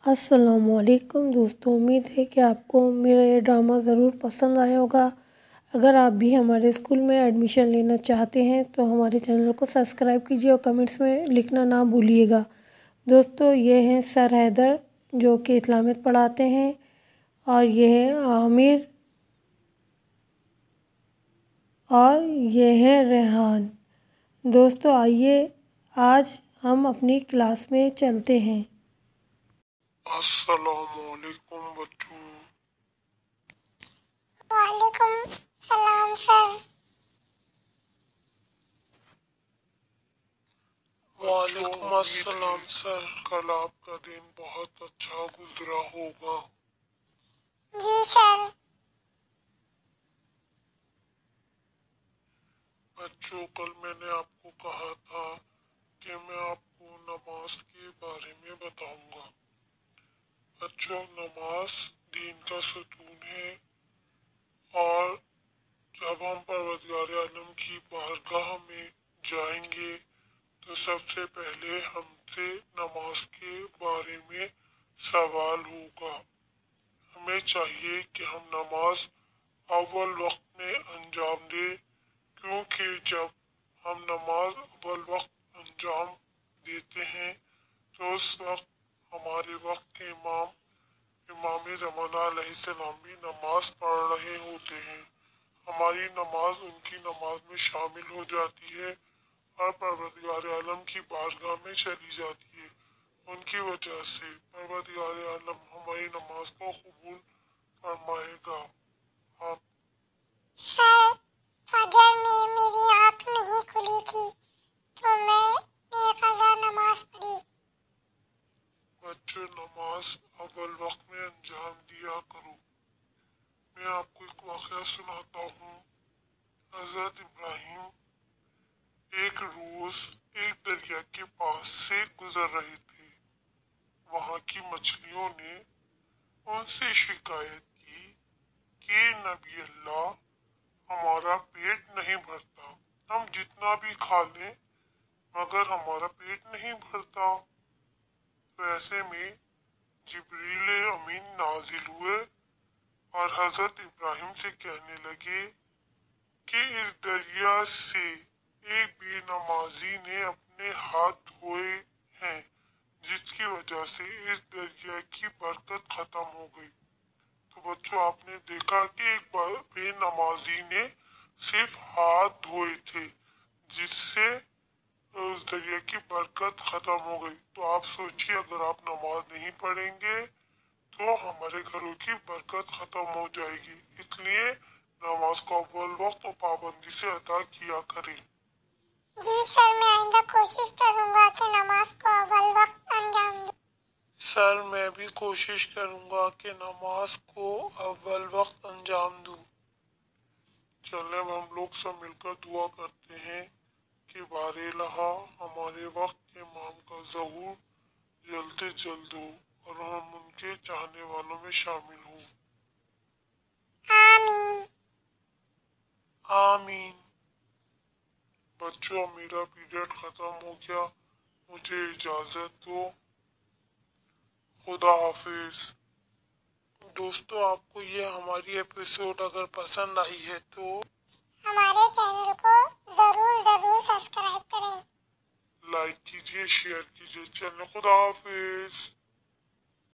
السلام علیکم دوستوں، امید ہے کہ آپ کو میرا یہ ڈرامہ ضرور پسند آیا ہوگا۔ اگر آپ بھی ہمارے اسکول میں ایڈمیشن لینا چاہتے ہیں تو ہمارے چینل کو سبسکرائب کیجیے اور کمنٹس میں لکھنا نہ بھولیے گا۔ دوستوں، یہ ہیں سر حیدر جو کہ اسلامیت پڑھاتے ہیں، اور یہ ہے عامر، اور یہ ہے ریحان۔ دوستوں، آئیے آج ہم اپنی کلاس میں چلتے ہیں۔ السلام علیکم بچوں۔ وعلیکم السلام سر۔ وعلیکم السلام سر۔ کل آپ کا دن بہت اچھا گزرا ہوگا۔ جی سر۔ بچوں، کل میں نے آپ کو کہا تھا کہ میں آپ کو نماز کے بارے میں بتاؤں گا۔ بچوں، نماز دین کا ستون ہے، اور جب ہم پروردگار عالم کی بارگاہ میں جائیں گے تو سب سے پہلے ہم سے نماز کے بارے میں سوال ہوگا۔ ہمیں چاہیے کہ ہم نماز اول وقت میں انجام دیں، کیونکہ جب ہم نماز اول وقت انجام دیتے ہیں تو اس وقت ہمارے وقت کے امام زمانہ علیہ السلام بھی نماز پڑھ رہے ہوتے ہیں۔ ہماری نماز ان کی نماز میں شامل ہو جاتی ہے اور پروردگار عالم کی بارگاہ میں چلی جاتی ہے۔ ان کی وجہ سے پروردگار عالم ہماری نماز کو قبول فرمائے گا۔ آپ سر، فجر میں میری آنکھ نہیں کھلی تھی تو میں نے قضا نماز پڑھی۔ بچوں، نماز اول وقت میں انجام دیا کرو۔ میں آپ کو ایک واقعہ سناتا ہوں۔ حضرت ابراہیم ایک روز ایک دریا کے پاس سے گزر رہے تھے۔ وہاں کی مچھلیوں نے ان سے شکایت کی کہ نبی اللہ، ہمارا پیٹ نہیں بھرتا، ہم جتنا بھی کھا لیں مگر ہمارا پیٹ نہیں بھرتا۔ تو ایسے میں جبریل امین نازل ہوئے اور حضرت ابراہیم سے کہنے لگے کہ اس دریا سے ایک بے نمازی نے اپنے ہاتھ دھوئے ہیں، جس کی وجہ سے اس دریا کی برکت ختم ہو گئی۔ تو بچوں، آپ نے دیکھا کہ ایک بے نمازی نے صرف ہاتھ دھوئے تھے، جس سے اس دریا کی برکت ختم ہو گئی۔ تو آپ سوچیے، اگر آپ نماز نہیں پڑھیں گے تو ہمارے گھروں کی برکت ختم ہو جائے گی۔ اس لیے نماز کو اول وقت اور پابندی سے ادا کیا کریں۔ جی سر، میں آئندہ کوشش کروں گا کہ نماز کو اول وقت انجام دوں۔ سر، میں بھی کوشش کروں گا کہ نماز کو اول وقت انجام دوں۔ چلیں اب ہم لوگ سب مل کر دعا کرتے ہیں کہ بار الہ ہمارے وقت کے امام کا ظہور جلد سے جلد ہو اور ہم ان کے چاہنے والوں میں شامل ہوں۔ آمین۔ آمین۔ بچوں، میرا پیریڈ ختم ہو گیا، مجھے اجازت دو۔ خدا حافظ۔ دوستوں، آپ کو یہ ہماری ایپیسوڈ اگر پسند آئی ہے تو ہمارے چینل کو ضرور سبسکرائب کریں۔ لائک کیجیے، شیئر کیجیے۔ چلیں، خدا حافظ۔